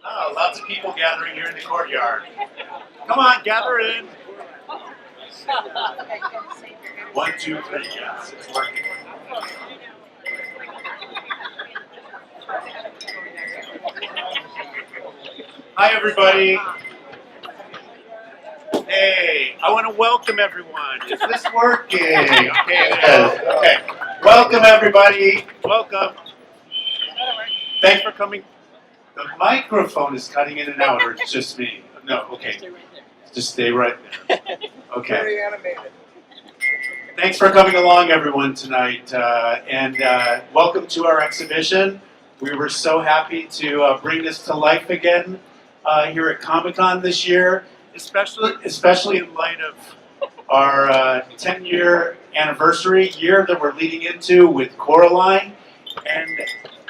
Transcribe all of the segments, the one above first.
Oh, lots of people gathering here in the courtyard. Come on, gather in. One, two, three. Yes, it's working. Hi, everybody. Hey, I want to welcome everyone. Is this working? Okay, it is. Okay. Welcome, everybody. Welcome. Thanks for coming. The microphone is cutting in and out, or it's just me? No, okay. Just stay right there. Okay. Very animated. Thanks for coming along, everyone, tonight, and welcome to our exhibition. We were so happy to bring this to life again here at Comic-Con this year, especially in light of our 10-year anniversary year that we're leading into with Coraline.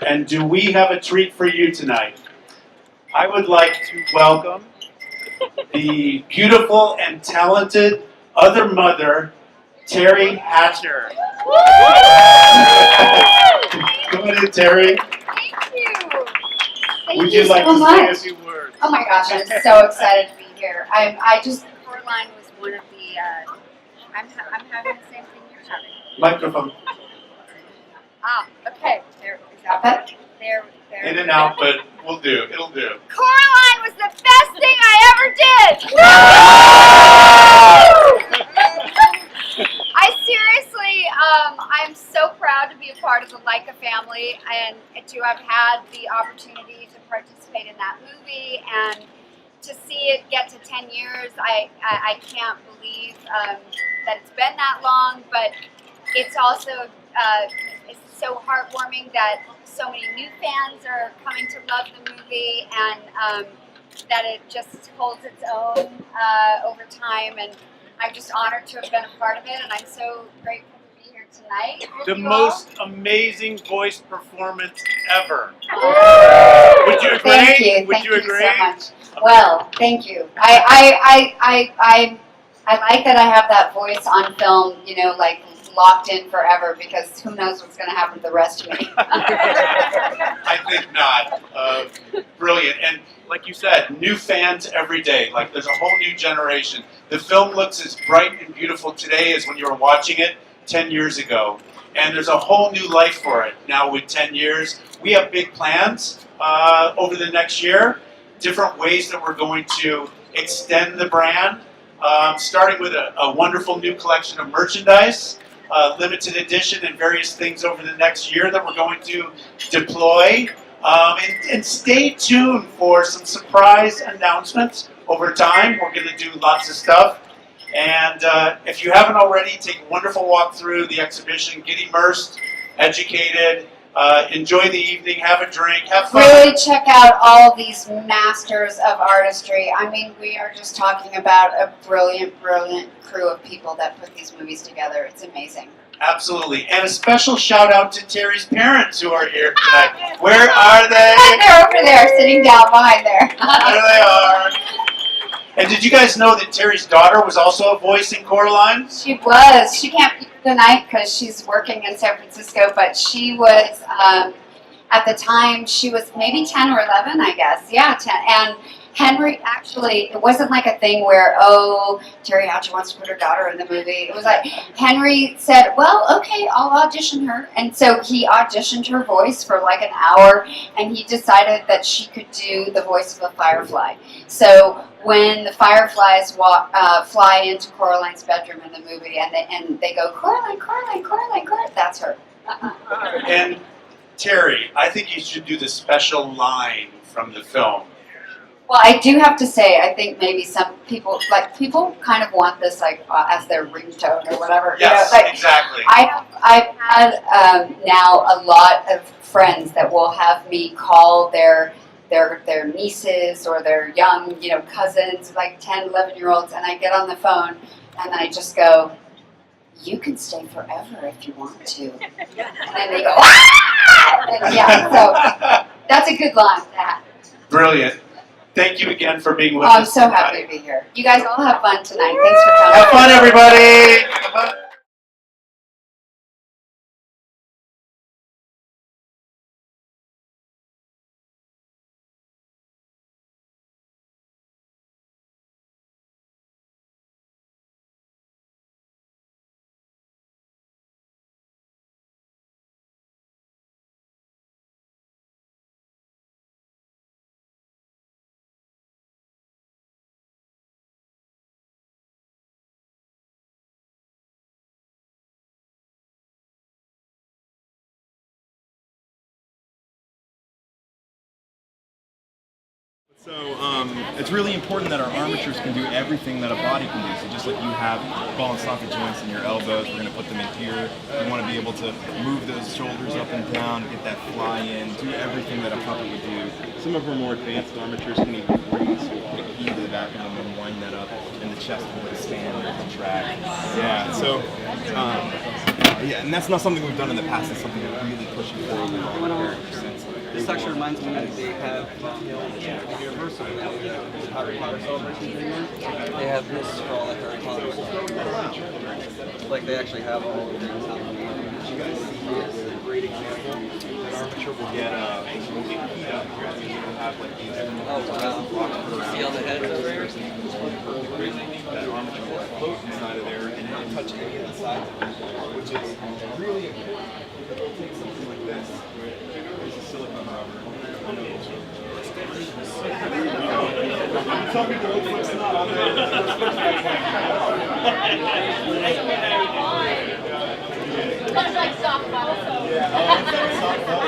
And do we have a treat for you tonight? I would like to welcome the beautiful and talented other mother, Terry Hatcher. Go ahead, Terry. Thank you. Would you like to say a few words? Oh my gosh, I'm so excited to be here. Coraline was one of the. I'm having the same thing you're having. Microphone. Okay. There is that better? There. In and out, but it'll do. Coraline was the best thing I ever did. I seriously, I'm so proud to be a part of the LAIKA family and to have had the opportunity to participate in that movie and to see it get to 10 years. I can't believe that it's been that long, but it's also it's so heartwarming that so many new fans are coming to love the movie and that it just holds its own over time. And I'm just honored to have been a part of it, and I'm so grateful to be here tonight. The most amazing voice performance ever. Would you agree? Thank you. Would Thank you agree? so much. Well, thank you. I like that I have that voice on film, like locked in forever, because who knows what's going to happen to the rest of me. I think not. Brilliant. And like you said, new fans every day. Like there's a whole new generation. The film looks as bright and beautiful today as when you were watching it 10 years ago. And there's a whole new life for it now with 10 years. We have big plans over the next year, different ways that we're going to extend the brand, starting with a wonderful new collection of merchandise, limited edition and various things over the next year that we're going to deploy. And stay tuned for some surprise announcements over time. We're going to do lots of stuff. And if you haven't already, take a wonderful walk through the exhibition, get immersed, educated, enjoy the evening, have a drink, have fun. Really check out all these masters of artistry. I mean, we are just talking about a brilliant, brilliant crew of people that put these movies together. It's amazing. Absolutely. And a special shout out to Terry's parents who are here tonight. Where are they? They're over there, sitting down behind there. There they are. And did you guys know that Terry's daughter was also a voice in Coraline? She was. She can't be tonight because she's working in San Francisco, but she was, at the time, she was maybe 10 or 11, I guess. Yeah, 10. And Henry, actually, it wasn't like a thing where, Terry Hatcher wants to put her daughter in the movie. It was like, Henry said, well, okay, I'll audition her. And so he auditioned her voice for like an hour, and he decided that she could do the voice of a firefly. So when the fireflies fly into Coraline's bedroom in the movie, and they go, Coraline, Coraline, Coraline, Coraline, that's her. And Terry, I think you should do the special line from the film. Well, I do have to say, I think maybe some people kind of want this as their ringtone or whatever. Yes, exactly. I've had now a lot of friends that will have me call their nieces or their young, cousins, like 10, 11-year-olds, and I get on the phone and I just go, you can stay forever if you want to. And then they go, ah! And yeah, so that's a good line to have. Brilliant. Thank you again for being with I'm us. so happy to be here. You guys all have fun tonight. Thanks for coming. Have fun, everybody. Have fun. So it's really important that our armatures can do everything that a body can do. So just like you have ball and socket joints in your elbows, we're going to put them in here. We want to be able to move those shoulders up and down, get that fly in, do everything that a puppet would do. Some of our more advanced armatures can even breathe, so we'll put a key to the back of them and wind that up, and the chest will expand and contract. Yeah, so yeah, and that's not something we've done in the past. It's something we're really pushing forward with all our characters. This actually reminds me that they have Universal. Harry Potter Celebration thing. They have this for all the Harry Potter stuff. Like they actually have all the things on the you guys see here is a great example. An armature will get heat up. We'll have like these blocks put around. See all the heads over there? That armature will float inside of there and not touch any of the sides of it, which is really important. We'll take something like this. There's a silicone rubber. Some people don't fix it up. It's like softball. Yeah, it's like softball.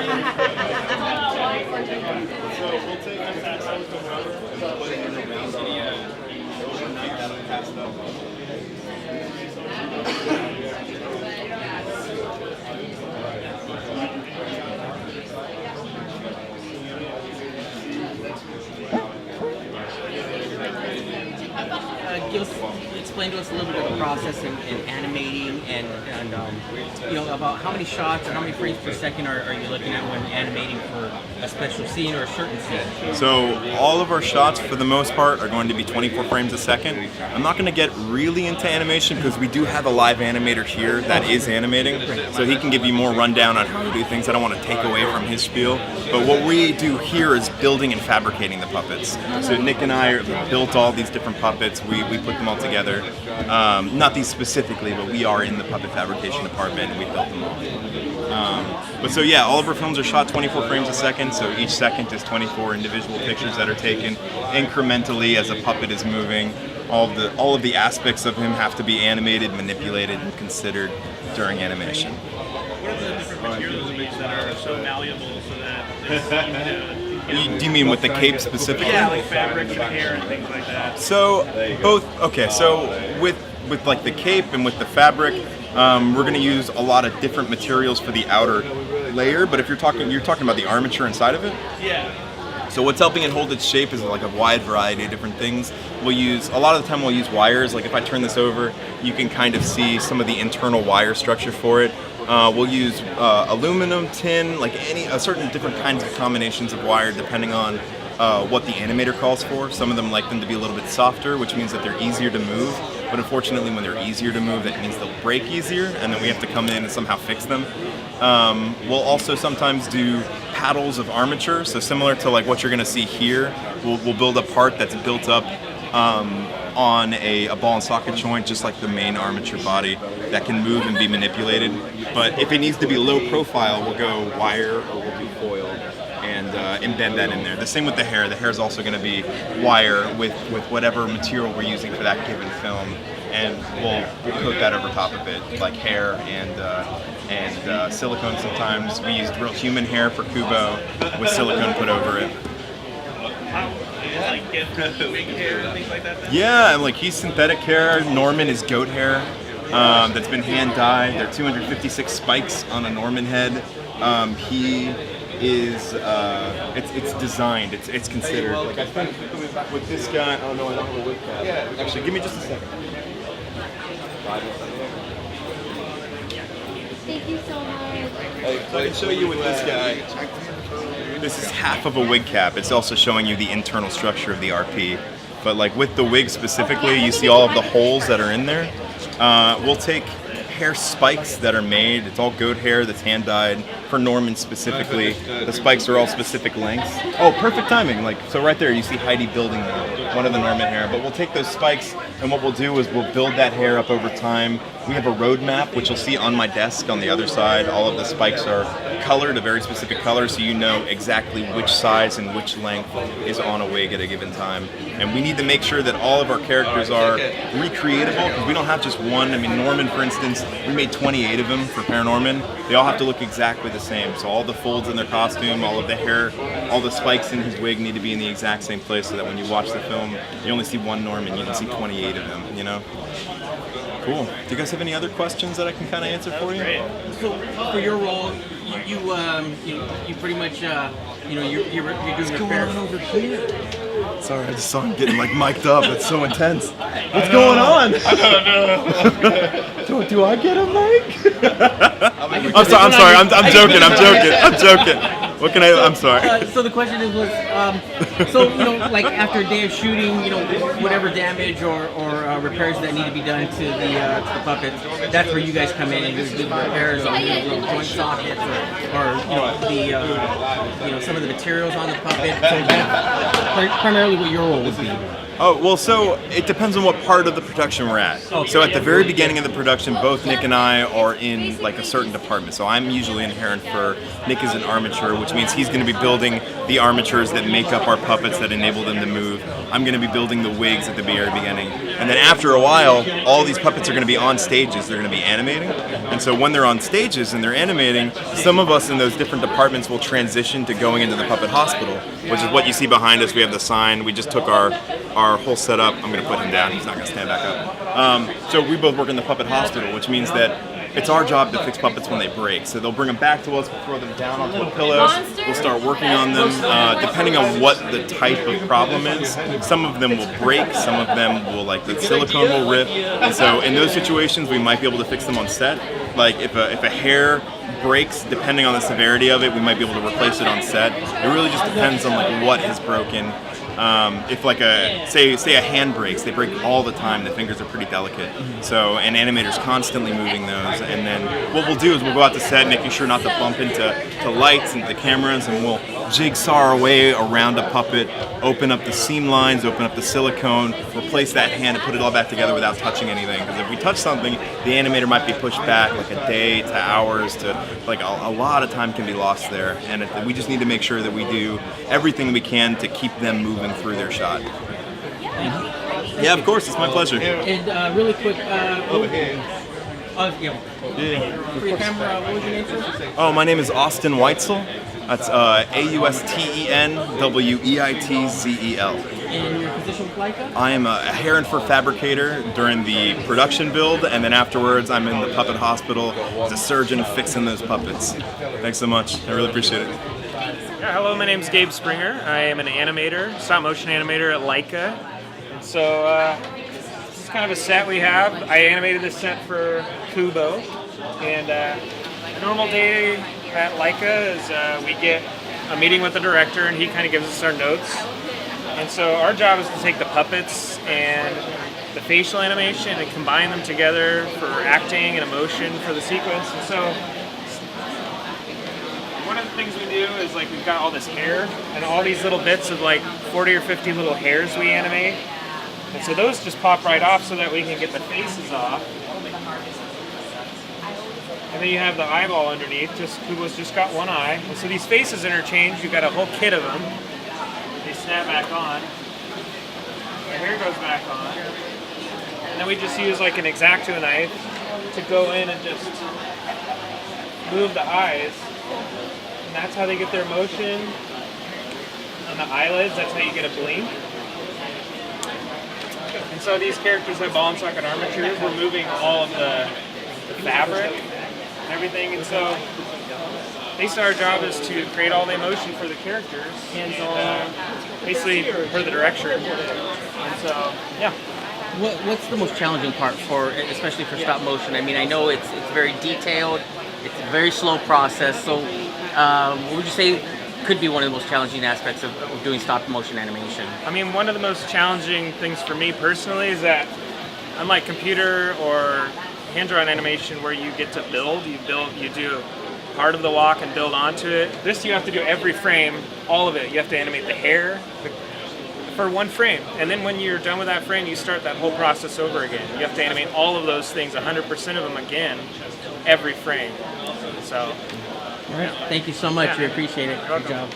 So we'll take that silicone rubber and put it in the round overnight. That'll cast up. Explain to us a little bit of the process in animating and you know, about how many shots or how many frames per second are you looking at when animating for a special scene or a certain scene? So all of our shots, for the most part, are going to be 24 frames a second. I'm not going to get really into animation because we do have a live animator here that is animating, so he can give you more rundown on how to do things. I don't want to take away from his spiel, but what we do here is building and fabricating the puppets. So Nick and I built all these different puppets. We put them all together. Not these specifically, but we are in the puppet fabrication department and we built them all. But so yeah, all of our films are shot 24 frames a second, so each second is 24 individual pictures that are taken incrementally as a puppet is moving. All of the aspects of him have to be animated, manipulated, and considered during animation. What are the different materials that are so malleable so that it's easy to, Do you mean with the cape specifically? yeah, like fabrics and hair and things like that? So both. Okay, so with like the cape and with the fabric, we're going to use a lot of different materials for the outer layer. But if you're talking about the armature inside of it. Yeah. So what's helping it hold its shape is like a wide variety of different things. A lot of the time we'll use wires. Like if I turn this over, you can kind of see some of the internal wire structure for it. We'll use aluminum, tin, like certain different kinds of combinations of wire depending on what the animator calls for. Some of them like them to be a little bit softer, which means that they're easier to move. But unfortunately, when they're easier to move, that means they'll break easier, and then we have to come in and somehow fix them. We'll also sometimes do paddles of armature. So similar to like what you're going to see here, we'll build a part that's built up on a ball and socket joint, just like the main armature body, that can move and be manipulated. But if it needs to be low profile, we'll go wire or we'll do foil and embed that in there. The same with the hair. The hair is also going to be wire with whatever material we're using for that given film, and we'll coat that over top of it, like hair and silicone. Sometimes we used real human hair for Kubo with silicone put over it. Like get wig hair and things like that? Yeah, and like he's synthetic hair. Norman is goat hair that's been hand dyed. There are 256 spikes on a Norman head. He is it's designed. It's considered. Like I think with this guy. Oh no, I don't have a wig cap. Yeah. Actually, give me just a second. Thank you so much. So I can show you with this guy. This is half of a wig cap. It's also showing you the internal structure of the RP. But like with the wig specifically, you see all of the holes that are in there. We'll take hair spikes that are made. It's all goat hair that's hand dyed for Norman specifically. The spikes are all specific lengths. Oh, perfect timing. Like so right there you see Heidi building one of the Norman hair. But we'll take those spikes and what we'll do is we'll build that hair up over time. We have a roadmap, which you'll see on my desk on the other side. All of the spikes are colored a very specific color, so you know exactly which size and which length is on a wig at a given time. And we need to make sure that all of our characters are recreatable, because we don't have just one. I mean, Norman, for instance, puppets. We made 28 of them for Paranorman. They all have to look exactly the same. So all the folds in their costume, all of the hair, all the spikes in his wig need to be in the exact same place so that when you watch the film, you only see one Norman, you can see 28 of them, you know? Cool. Do you guys have any other questions that I can kind of answer for you? So for your role, you pretty much you're doing repairs. Over here? Sorry, I just saw him getting like mic'd up. It's so intense. What's going on? I don't know. do I get a mic? I'm sorry. I'm joking. What can I'm sorry. So the question is, like after a day of shooting, whatever damage or repairs that need to be done to the puppets, that's where you guys come in and do the repairs on the joint sockets or some of the materials on the puppet. So that's primarily what your role would be. Oh, well, so it depends on what part of the production we're at. Okay. So at the very beginning of the production, both Nick and I are in like a certain department. So I'm usually inherent for Nick is an armature, which means he's going to be building the armatures that make up our puppets that enable them to move. I'm going to be building the wigs at the very beginning. And then after a while, all these puppets are going to be on stages. They're going to be animating. And so when they're on stages and they're animating, some of us in those different departments will transition to going into the puppet hospital, which is what you see behind us. We have the sign. We just took our whole setup. I'm going to put him down. He's not going to stand back up. So we both work in the puppet hospital, which means that it's our job to fix puppets when they break. So they'll bring them back to us, we'll throw them down onto a pillow, we'll start working on them. Depending on what the type of problem is, some of them will break, some of them will, like the silicone will rip. And so in those situations, we might be able to fix them on set. Like if a hair breaks, depending on the severity of it, we might be able to replace it on set. It really just depends on like what has broken. If like say a hand breaks, they break all the time. The fingers are pretty delicate, so an animator's constantly moving those. And then what we'll do is we'll go out to set, making sure not to bump into lights and the cameras, and we'll jigsaw our way around a puppet, open up the seam lines, open up the silicone, replace that hand, and put it all back together without touching anything. Because if we touch something, the animator might be pushed back like a day to hours to like a lot of time can be lost there. And we just need to make sure that we do everything we can to keep them moving through their shot. Yeah, of course, it's my pleasure. And really quick, for your camera, what was your name, sir? Oh, my name is Austin Weitzel. That's AUSTEN WEITZEL. And your position with LAIKA? I am a hair and fur fabricator during the production build, and then afterwards I'm in the puppet hospital as a surgeon fixing those puppets. Thanks so much. I really appreciate it. Yeah, hello, my name is Gabe Springer. I am an animator, stop motion animator at LAIKA. And so this is kind of a set we have. I animated this set for Kubo. And a normal day at LAIKA is we get a meeting with the director and he kind of gives us our notes. And so our job is to take the puppets and the facial animation and combine them together for acting and emotion for the sequence. And so one of the things we do is like we've got all this hair and all these little bits of like 40 or 50 little hairs we animate. And so those just pop right off so that we can get the faces off. And then you have the eyeball underneath, Kubo's just got one eye. And so these faces interchange, you've got a whole kit of them. They snap back on. The hair goes back on. And then we just use like an X-Acto knife to go in and just move the eyes. And that's how they get their motion. On the eyelids, that's how you get a blink. And so these characters have ball and socket armatures. We're moving all of the fabric and everything. And so basically our job is to create all the emotion for the characters. And basically per the direction. And so, yeah. What's the most challenging part especially for stop motion? I mean, I know it's very detailed. It's a very slow process. So what would you say could be one of the most challenging aspects of doing stop motion animation? I mean, one of the most challenging things for me personally is that unlike computer or hand-drawn animation where you get to build, you do part of the walk and build onto it. This you have to do every frame, all of it. You have to animate the hair for one frame. And then when you're done with that frame, you start that whole process over again. You have to animate all of those things, 100% of them again, every frame. So. All right. Thank you so much. Yeah. We appreciate it. Good job.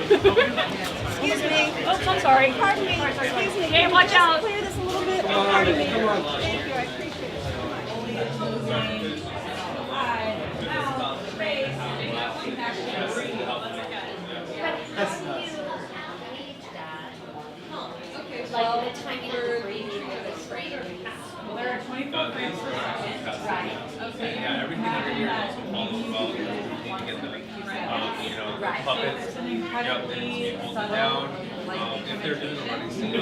Excuse me. Oh, I'm sorry. Pardon me. Excuse me. Hey, watch out. Clear this a little bit. Pardon me. Thank you. I appreciate Like the timing of the breathing of the frame. There are 24 frames per second. Right. Okay. Yeah, everything under here also follows well. You need to get the, the puppets. Yep, they need to be pulled down. If they're doing a running scene,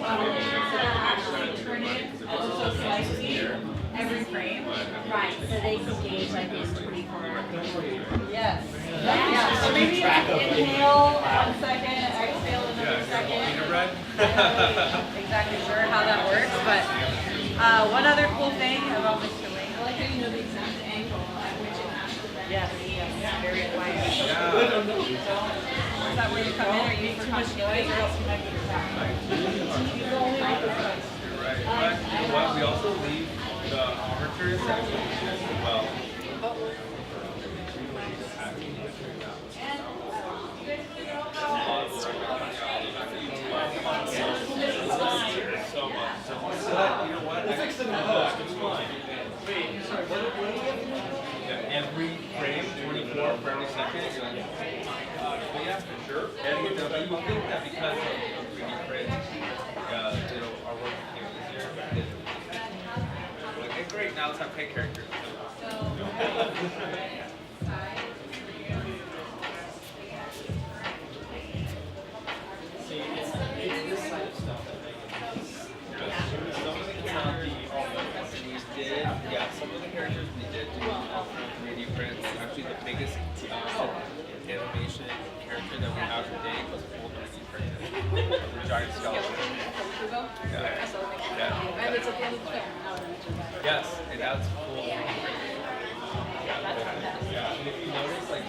Actually turn it also slightly every frame. Right, so they can gauge like these 24. Yes. Yeah. So maybe inhale 1 second, exhale another second. I'm not exactly sure how that works, but one other cool thing about Mr. Lake, I like how you know the exact angle at which it has to bend. Yes, very admired. Is that where you come in? Are you for continuity or else you might be But you know what? We also leave the armature section as well. You know what? We'll fix them in post. It's fine. Wait, sorry. Every frame, 24 for every second. You're like, but yeah, for sure. And you will think that because of 3D prints, our work became easier. Like, hey, great, now it's time to paint characters. See, it's this side of stuff that makes it. Some of the characters We did, yeah, some of the characters we did do 3D prints. Actually, the biggest animation character that we have today was full 3D printed. The giant skeleton. Yeah. And it's a full clip. Yes, and that's full 3D printed. Yeah. And if you notice, like,